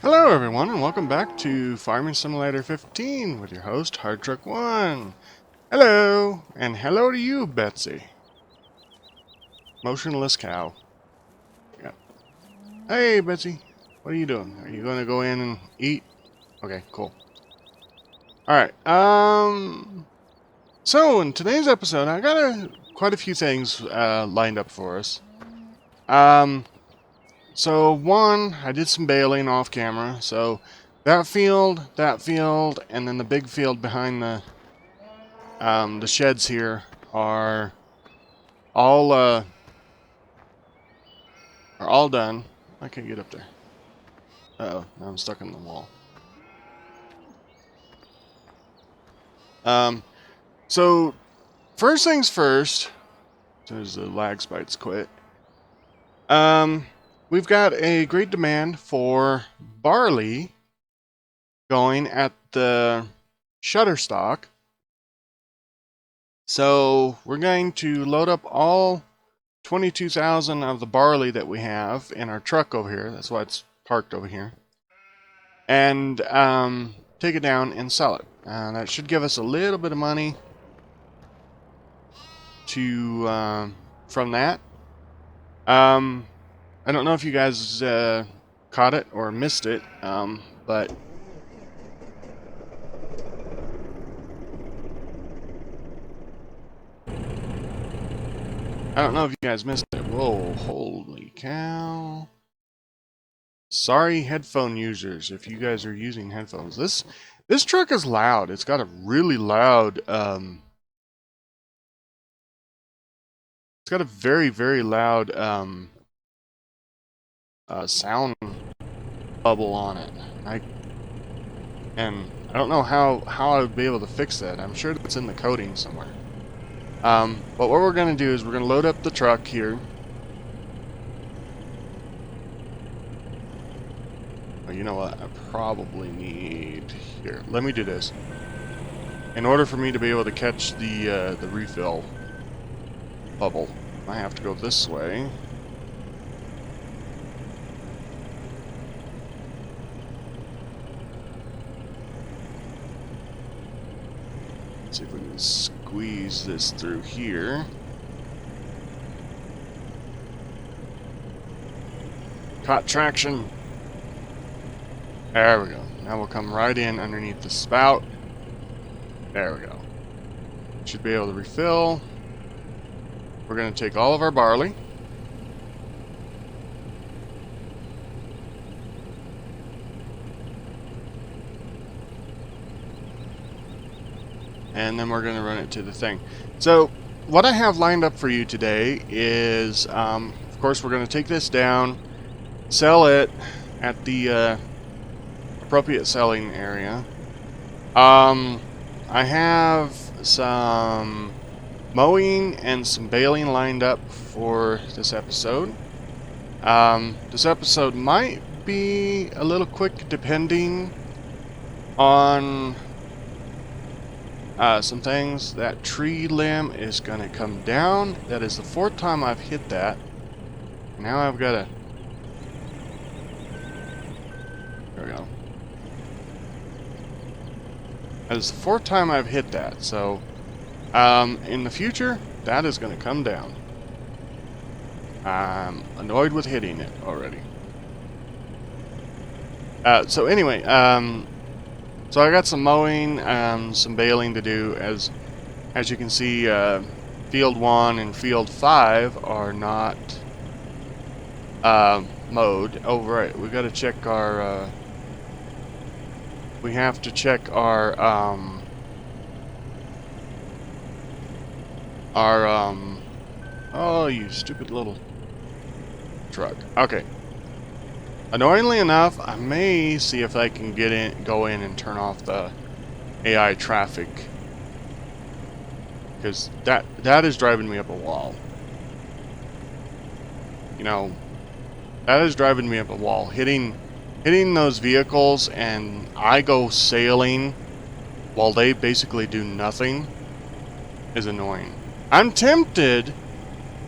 Hello everyone and welcome back to Farming Simulator 15 with your host Hardtruck1. Hello, and hello to you, Betsy. Motionless cow. Yeah. Hey Betsy, what are you doing? Are you gonna go in and eat? Okay, cool. Alright, so in today's episode I got quite a few things lined up for us. So one, I did some baling off camera, so that field, and then the big field behind the sheds here are all done. I can't get up there. Uh-oh, now I'm stuck in the wall. Um, so first things first, as soon as the lag spikes quit, we've got a great demand for barley going at the Shutterstock. So we're going to load up all 22,000 of the barley that we have in our truck over here. That's why it's parked over here. And take it down and sell it. That should give us a little bit of money to from that. I don't know if you guys caught it or missed it, but I don't know if you guys missed it. Whoa, holy cow. Sorry, headphone users, if you guys are using headphones. This truck is loud. It's got a really loud, it's got a very, very loud, sound bubble on it. I don't know how I would be able to fix that. I'm sure it's in the coding somewhere. But what we're going to do is we're going to load up the truck here. Oh, you know what? I probably need... Here, let me do this. In order for me to be able to catch the refill bubble, I have to go this way. Let's see if we can squeeze this through here. Caught traction. There we go. Now we'll come right in underneath the spout. There we go. Should be able to refill. We're going to take all of our barley. And then we're going to run it to the thing. So what I have lined up for you today is, of course, we're going to take this down, sell it at the appropriate selling area. I have some mowing and some baling lined up for this episode. This episode might be a little quick depending on some things. That tree limb is going to come down. That is the 4th time I've hit that. Now I've got to... There we go. That is the 4th time I've hit that. So, in the future, that is going to come down. I'm annoyed with hitting it already. So anyway, so I got some mowing, some baling to do. As you can see, Field 1 and Field 5 are not mowed. Oh, right, we got to check our... we have to check our oh, you stupid little truck. Okay. Annoyingly enough, I may see if I can go in and turn off the AI traffic, because that is driving me up a wall. You know, that is driving me up a wall. Hitting those vehicles and I go sailing while they basically do nothing is annoying. I'm tempted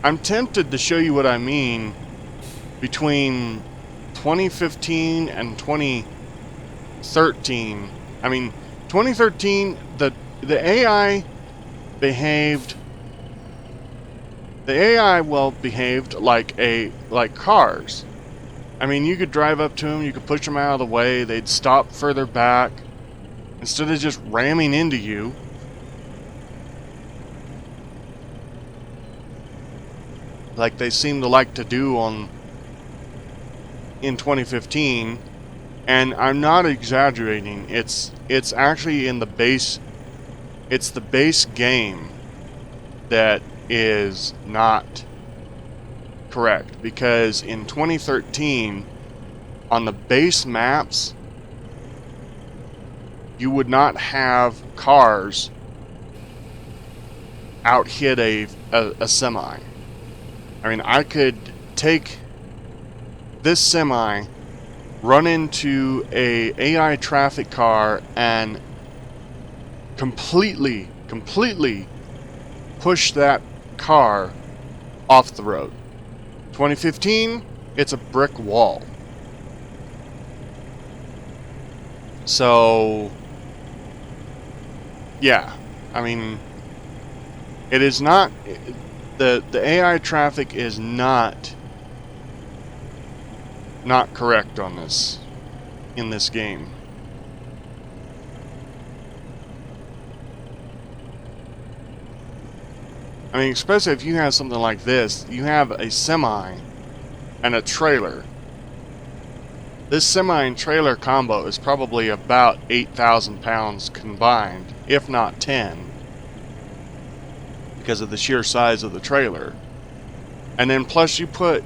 to show you what I mean between 2015 and 2013. I mean, 2013, the AI behaved. The AI behaved like cars. I mean, you could drive up to them, you could push them out of the way, they'd stop further back instead of just ramming into you. Like they seem to like to do in 2015, and I'm not exaggerating. It's actually in the base. It's the base game that is not correct, because in 2013 on the base maps you would not have cars out hit a semi. I mean, I could take this semi, run into a AI traffic car, and completely push that car off the road. 2015, it's a brick wall. So, yeah, I mean, it is not, the AI traffic is not correct on this, in this game. I mean, especially if you have something like this, you have a semi and a trailer. This semi and trailer combo is probably about 8,000 pounds combined, if not 10, because of the sheer size of the trailer. And then plus you put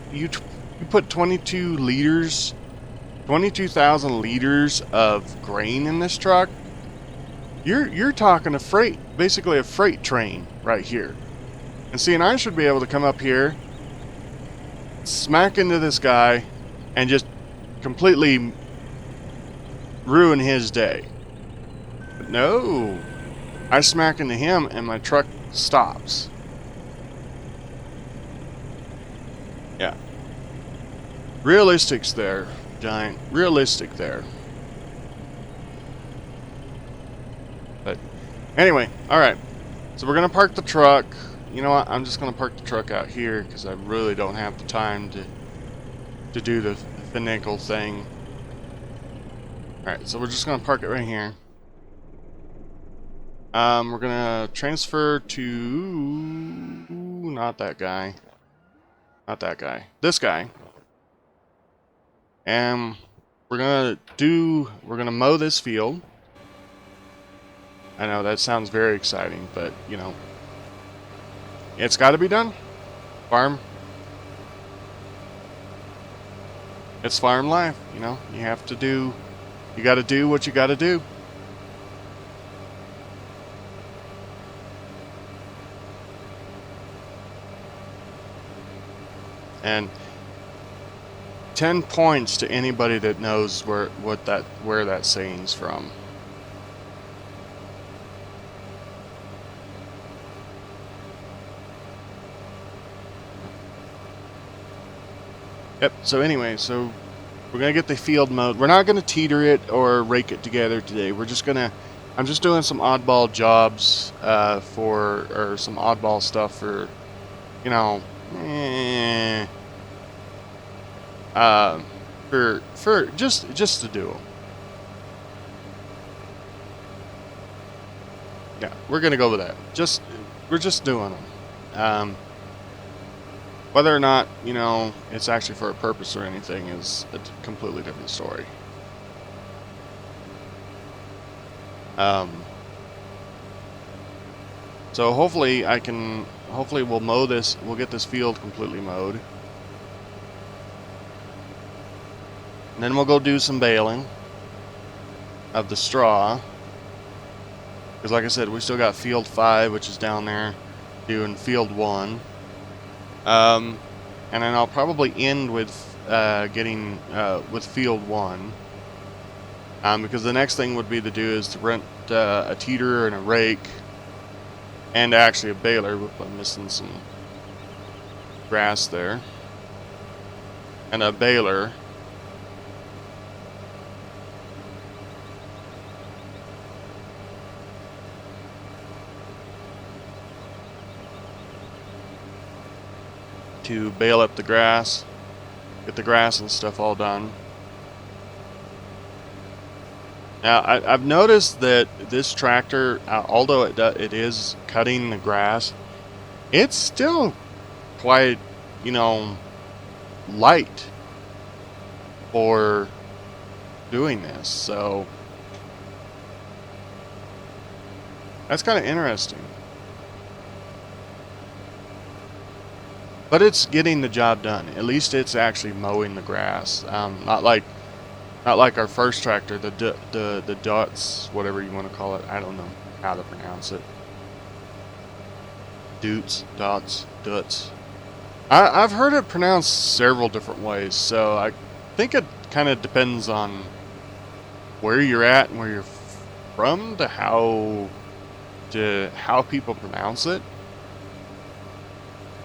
22,000 liters of grain in this truck. You're talking a freight, basically a freight train right here. And see, and I should be able to come up here, smack into this guy, and just completely ruin his day. But no, I smack into him and my truck stops. Yeah. Realistics there, Giant. Realistic there. But anyway, alright. So we're going to park the truck. You know what? I'm just going to park the truck out here because I really don't have the time to do the finagle thing. Alright, so we're just going to park it right here. We're going to transfer to... not that guy. Not that guy. This guy. And we're going to mow this field. I know that sounds very exciting, but, you know, it's got to be done. Farm. It's farm life, you know. You got to do what you got to do. And 10 points to anybody that knows where that saying's from. Yep, so anyway, so we're going to get the field mowed. We're not going to teeter it or rake it together today. We're just going to... I'm just doing some oddball jobs or some oddball stuff for, you know... for just to do them. Yeah, we're going to go with that. We're just doing them. Whether or not, you know, it's actually for a purpose or anything is a completely different story. So hopefully we'll mow this, we'll get this field completely mowed. And then we'll go do some baling of the straw. Because like I said, we still got field 5, which is down there, doing field 1. And then I'll probably end with with field 1, because the next thing would be to do is to rent a teeter and a rake, and actually a baler. Whoop, I'm missing some grass there, and a baler, to bale up the grass, get the grass and stuff all done. Now, I've noticed that this tractor, although it is cutting the grass, it's still quite, you know, light for doing this. So that's kind of interesting. But it's getting the job done. At least it's actually mowing the grass. Not like our first tractor, the Dots, whatever you want to call it. I don't know how to pronounce it. Dots. I've heard it pronounced several different ways, so I think it kind of depends on where you're at and where you're from to how people pronounce it.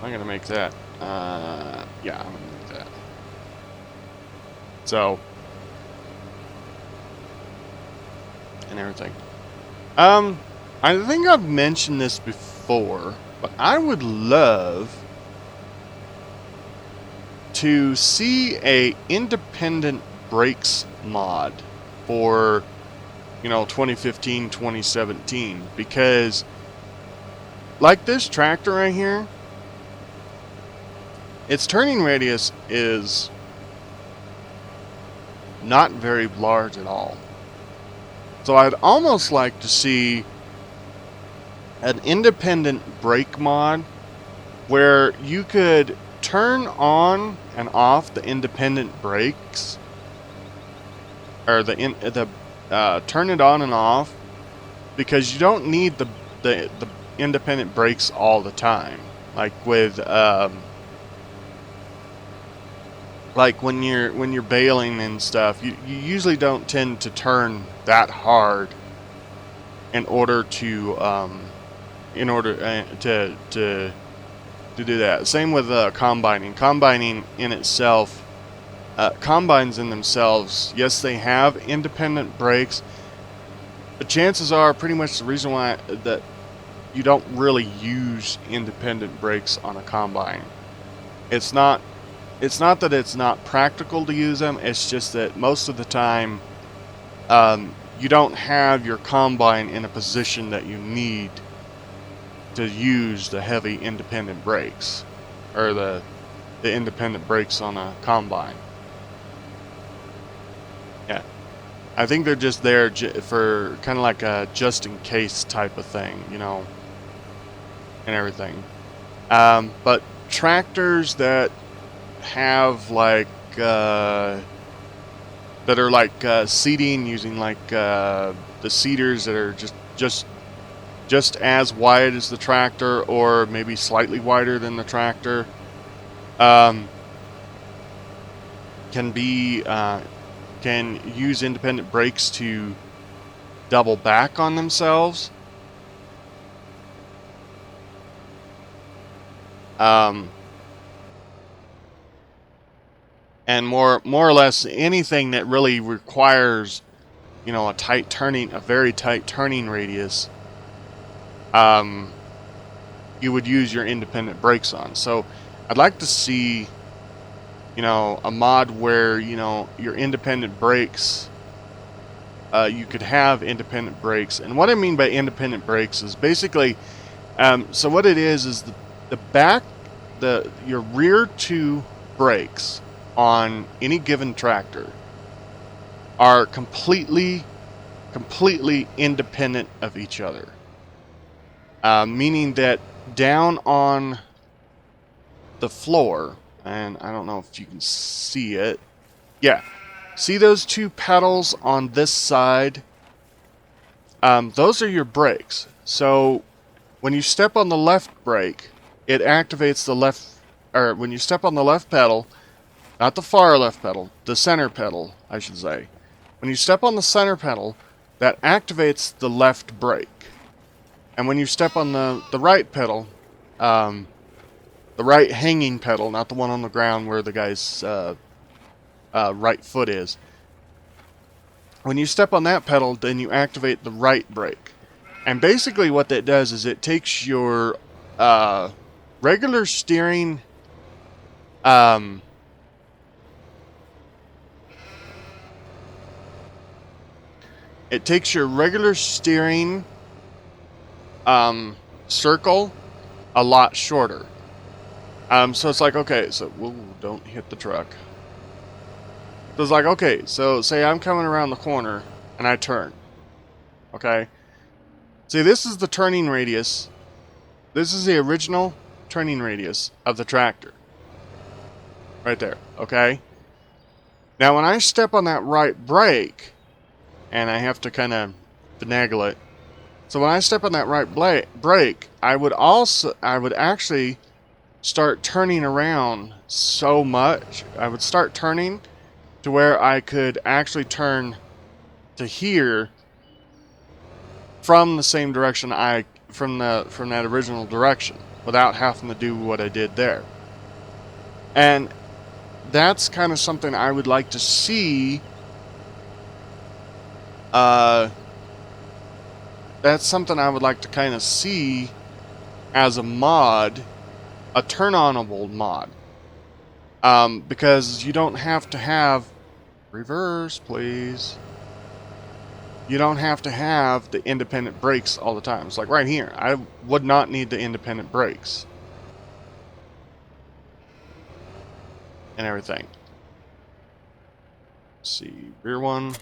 I'm gonna make that. Yeah, I'm gonna make that. So, and everything. I think I've mentioned this before, but I would love to see a independent brakes mod for, you know, 2015, 2017, because like this tractor right here, its turning radius is not very large at all. So I'd almost like to see an independent brake mod where you could turn on and off the independent brakes, or turn it on and off, because you don't need the independent brakes all the time. Like with like when you're baling and stuff, you usually don't tend to turn that hard in order to do that. Same with combining. Combining in itself, combines in themselves, yes, they have independent brakes, but chances are pretty much the reason why that you don't really use independent brakes on a combine. It's not that it's not practical to use them, it's just that most of the time you don't have your combine in a position that you need to use the heavy independent brakes, or the independent brakes on a combine. Yeah, I think they're just there for kind of like a just in case type of thing, you know, and everything. But tractors that have like that are like seating, using like the seaters that are just as wide as the tractor, or maybe slightly wider than the tractor, can use independent brakes to double back on themselves. And more or less anything that really requires, you know, a very tight turning radius, you would use your independent brakes on. So I'd like to see, you know, a mod where, you know, your independent brakes, you could have independent brakes. And what I mean by independent brakes is basically, so what it is your rear two brakes on any given tractor are completely independent of each other. Meaning that down on the floor, and I don't know if you can see it. Yeah. See those two pedals on this side? Those are your brakes. So when you step on the left brake, it activates the left, or when you step on the left pedal, not the far left pedal, the center pedal, I should say. When you step on the center pedal, that activates the left brake. And when you step on the right pedal, the right hanging pedal, not the one on the ground where the guy's right foot is. When you step on that pedal, then you activate the right brake. And basically what that does is it takes your regular steering Um, it takes your regular steering circle a lot shorter. So it's like, okay, so whoa, don't hit the truck. So it's like, okay, so say I'm coming around the corner and I turn. Okay. See, this is the turning radius. This is the original turning radius of the tractor. Right there. Okay. Now when I step on that right brake, and I have to kind of finagle it. So when I step on that right brake, I would actually start turning around so much. I would start turning to where I could actually turn to here from the same direction from that original direction without having to do what I did there. And that's kind of something I would like to see. That's something I would like to kind of see as a mod, a turn-onable mod. Because you don't have to have reverse, please. You don't have to have the independent brakes all the time. It's like right here, I would not need the independent brakes and everything. Let's see, rear one.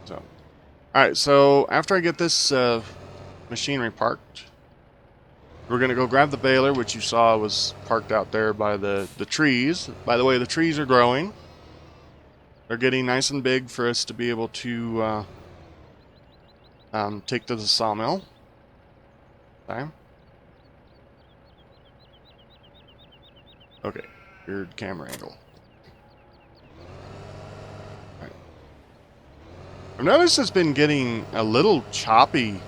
So, all right. So after I get this machinery parked, we're gonna go grab the baler, which you saw was parked out there by the trees. By the way, the trees are growing. They're getting nice and big for us to be able to take to the sawmill. Okay. Okay. Weird camera angle. Right. I've noticed it's been getting a little choppy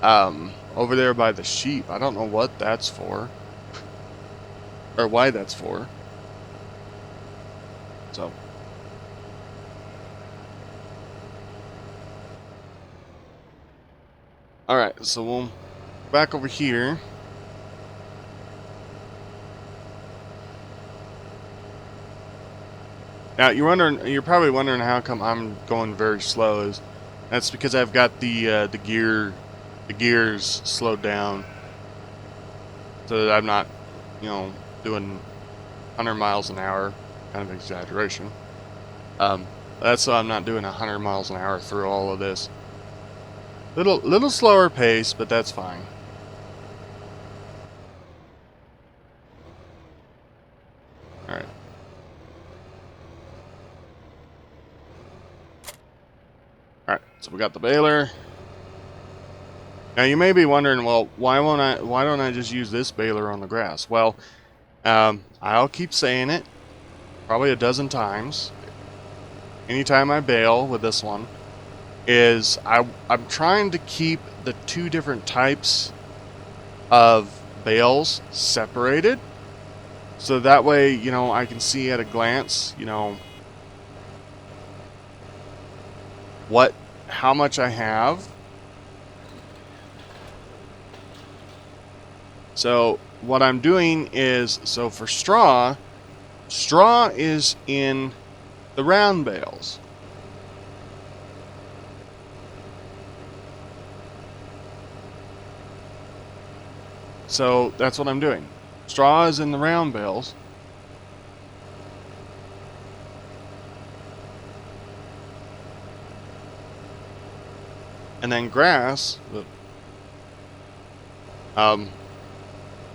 over there by the sheep. I don't know what that's for. Or why that's for. So. Alright, so we'll back over here. Now you're probably wondering how come I'm going very slow. That's because I've got the gears slowed down, so that I'm not, doing 100 miles an hour. Kind of exaggeration. That's so I'm not doing 100 miles an hour through all of this. Little slower pace, but that's fine. All right. All right. So we got the baler. Now you may be wondering, well, why don't I just use this baler on the grass? Well, I'll keep saying it, probably a dozen times. Anytime I bale with this one, I'm trying to keep the two different types of bales separated, so that way, I can see at a glance, how much I have. So what I'm doing is, so for straw is in the round bales. So that's what I'm doing. Straw is in the round bales. And then grass,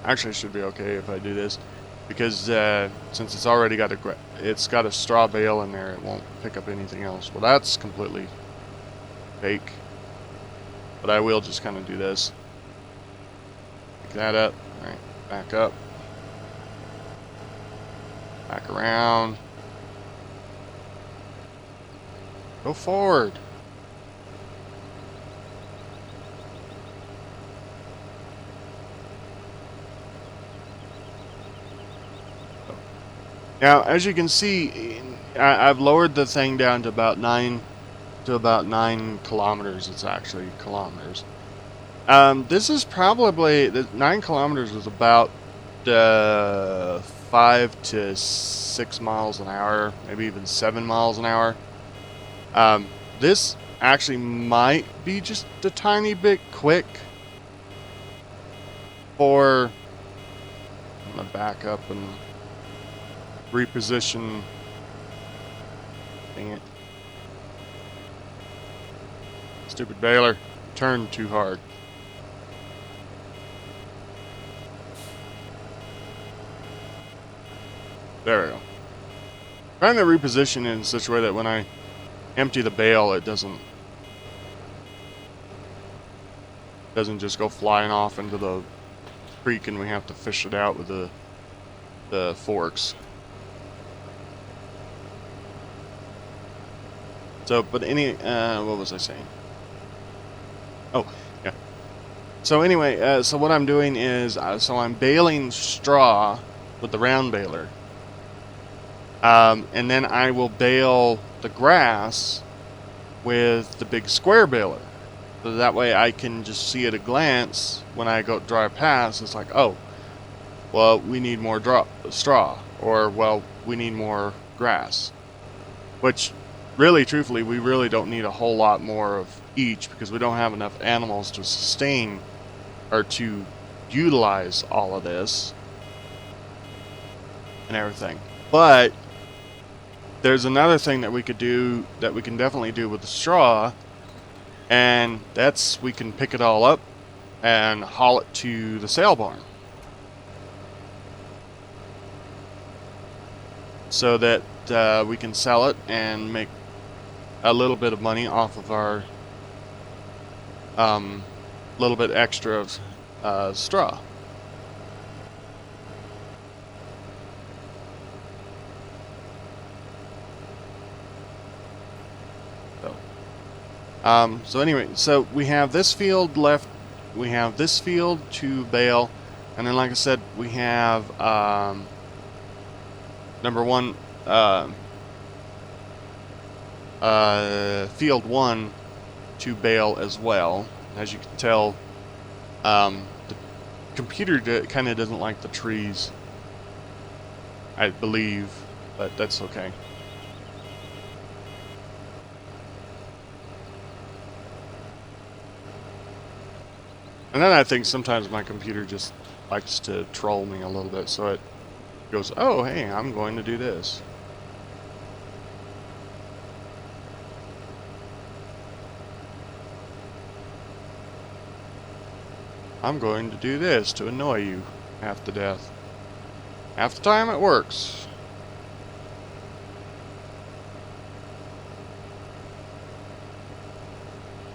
actually it should be okay if I do this, because since it's already got a straw bale in there, it won't pick up anything else. Well, that's completely fake, but I will just kind of do this. Pick that up. All right, back up, back around, go forward. Now, as you can see, I've lowered the thing down to about 9 kilometers. It's actually kilometers. This is probably, the 9 kilometers is about 5 to 6 miles an hour, maybe even 7 miles an hour. This actually might be just a tiny bit quick for... I'm going to back up and reposition. Dang it. Stupid baler. Turned too hard. There we go. Trying to reposition it in such a way that when I empty the bale, it doesn't just go flying off into the creek and we have to fish it out with the forks. So, but what was I saying? Oh, yeah. So anyway, so what I'm doing is, so I'm baling straw with the round baler. And then I will bale the grass with the big square baler. So that way I can just see at a glance when I go drive past, it's like, oh, well, we need more straw. Or, well, we need more grass. Which, really, truthfully, we really don't need a whole lot more of each because we don't have enough animals to sustain or to utilize all of this and everything. But there's another thing that we could do, that we can definitely do with the straw, and that's we can pick it all up and haul it to the sale barn. So that we can sell it and make a little bit of money off of our little bit extra of straw. So anyway, so we have this field left, we have this field to bale, and then like I said, we have number one, field 1 to bale as well. As you can tell, the computer kind of doesn't like the trees, I believe, but that's okay. And then I think sometimes my computer just likes to troll me a little bit, so it goes, oh, hey, I'm going to do this. I'm going to do this to annoy you half to death. Half the time it works.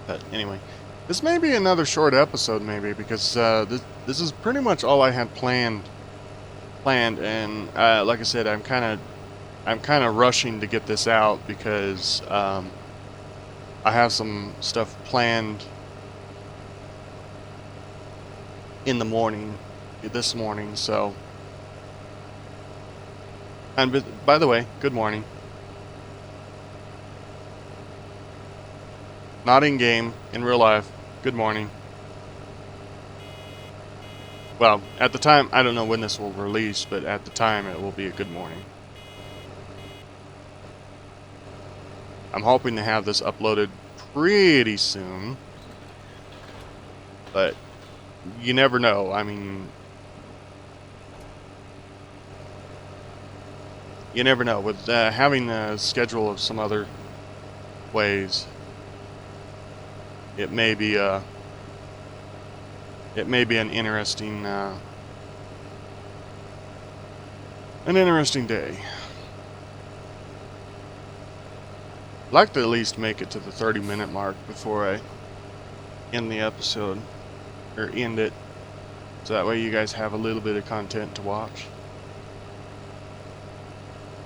But anyway, this may be another short episode, maybe, because this is pretty much all I had planned, and like I said, I'm kind of rushing to get this out because I have some stuff planned in the morning, this morning. So, and by the way, good morning. Not in game, in real life. Good morning. Well, at the time, I don't know when this will release, but at the time it will be a good morning. I'm hoping to have this uploaded pretty soon, but you never know. I mean, you never know. With having a schedule of some other ways, it may be an interesting day. I'd like to at least make it to the 30-minute mark before I end the episode, or end it, so that way you guys have a little bit of content to watch.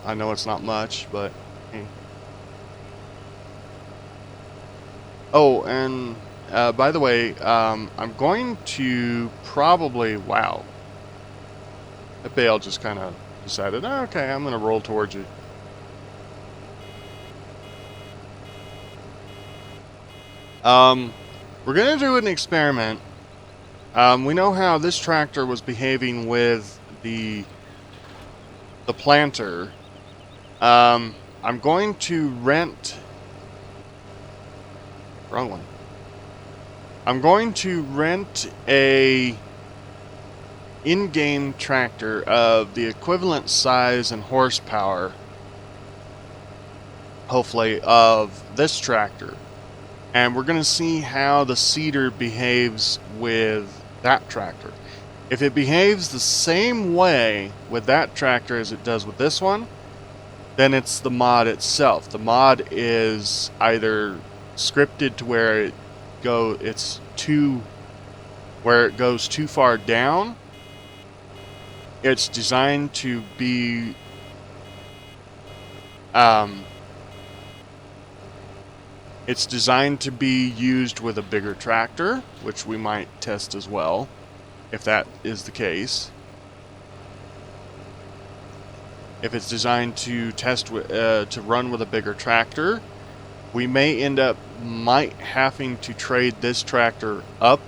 I know it's not much, but hey. Oh, and by the way, I'm going to probably, wow, that bale just kind of decided, oh, okay, I'm going to roll towards you. We're going to do an experiment We know how this tractor was behaving with the planter. I'm going to rent... Wrong one. I'm going to rent a in-game tractor of the equivalent size and horsepower, hopefully, of this tractor. And we're going to see how the seeder behaves with that tractor. If it behaves the same way with that tractor as it does with this one, then it's the mod itself. The mod is either scripted to where it goes too far down. It's designed to be used with a bigger tractor, which we might test as well, if that is the case. If it's designed to to run with a bigger tractor, we may end up having to trade this tractor up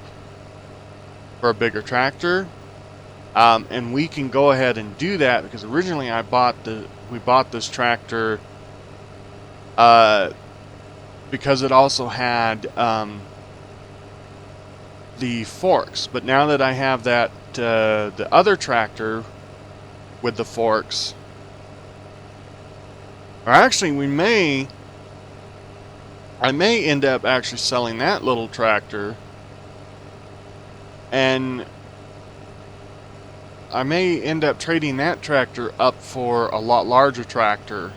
for a bigger tractor, and we can go ahead and do that because originally we bought this tractor because it also had the forks. But now that I have that the other tractor with the forks, or actually I may end up actually selling that little tractor, and I may end up trading that tractor up for a lot larger tractor,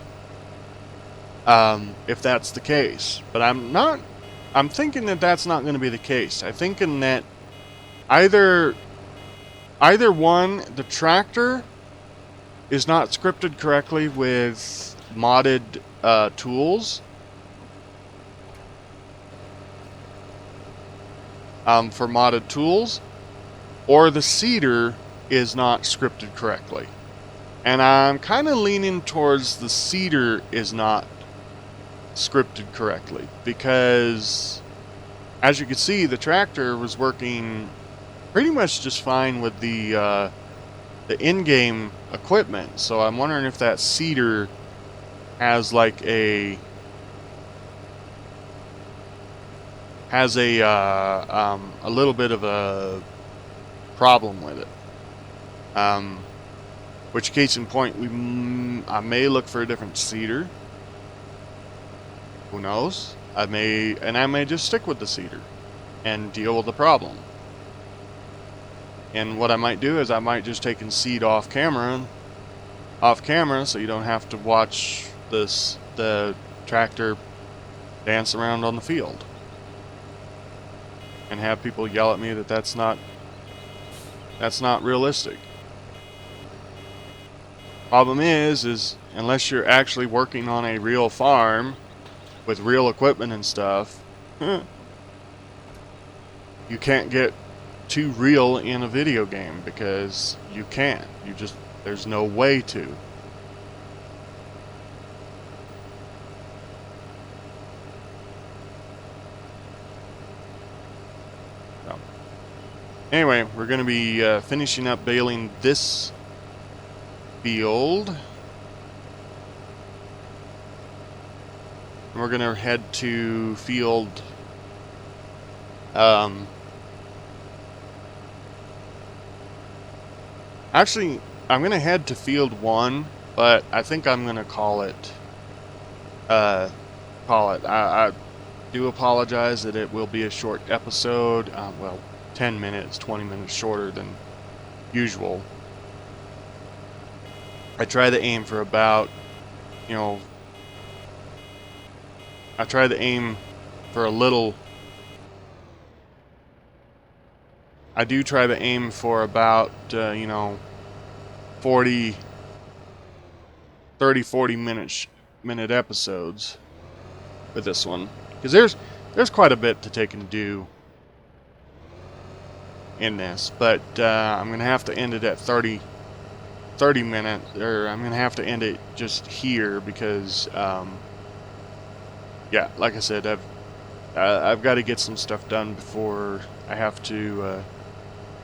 if that's the case. But I'm thinking that that's not going to be the case. I'm thinking that either one, the tractor is not scripted correctly with modded tools, for modded tools, or the seeder is not scripted correctly. And I'm kind of leaning towards the seeder is not scripted correctly, because as you can see, the tractor was working pretty much just fine with the in-game equipment. So I'm wondering if that seeder has like a little bit of a problem with it. Which, case in point, I may look for a different seeder. Who knows? I may just stick with the seeder and deal with the problem. And what I might do is I might just take and seed off camera, so you don't have to watch the tractor dance around on the field and have people yell at me that that's not realistic. Problem is unless you're actually working on a real farm with real equipment and stuff, you can't get too real in a video game, because you can't. There's no way to. So, anyway, we're going to be finishing up baling this field. We're going to head to field actually, I'm going to head to field 1, but I think I'm going to call it. I do apologize that it will be a short episode. Well, 10 minutes, 20 minutes shorter than usual. I try to aim for about, I try to aim for a little. I do try to aim for about, 40 minute episodes with this one, because there's quite a bit to take and do in this, but I'm gonna have to end it at 30 minutes, or I'm gonna have to end it just here, because yeah, like I said, I've got to get some stuff done before I have to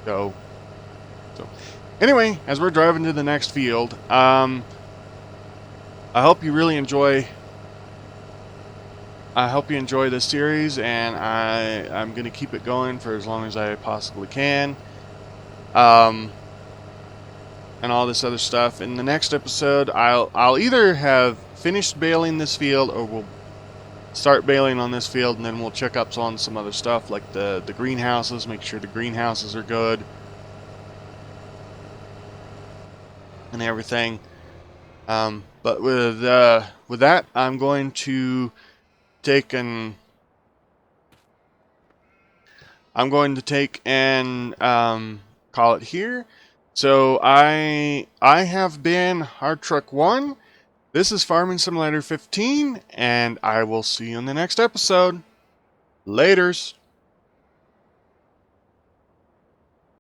So anyway, as we're driving to the next field, I hope you really enjoy. I hope you enjoy this series, and I'm going to keep it going for as long as I possibly can. And all this other stuff. In the next episode, I'll either have finished baling this field, or we'll start baling on this field, and then we'll check up on some other stuff like the greenhouses. Make sure the greenhouses are good and everything. But with that, I'm going to take and call it here. So I have been Hardtruck1. This is Farming Simulator 15, and I will see you in the next episode. Laters.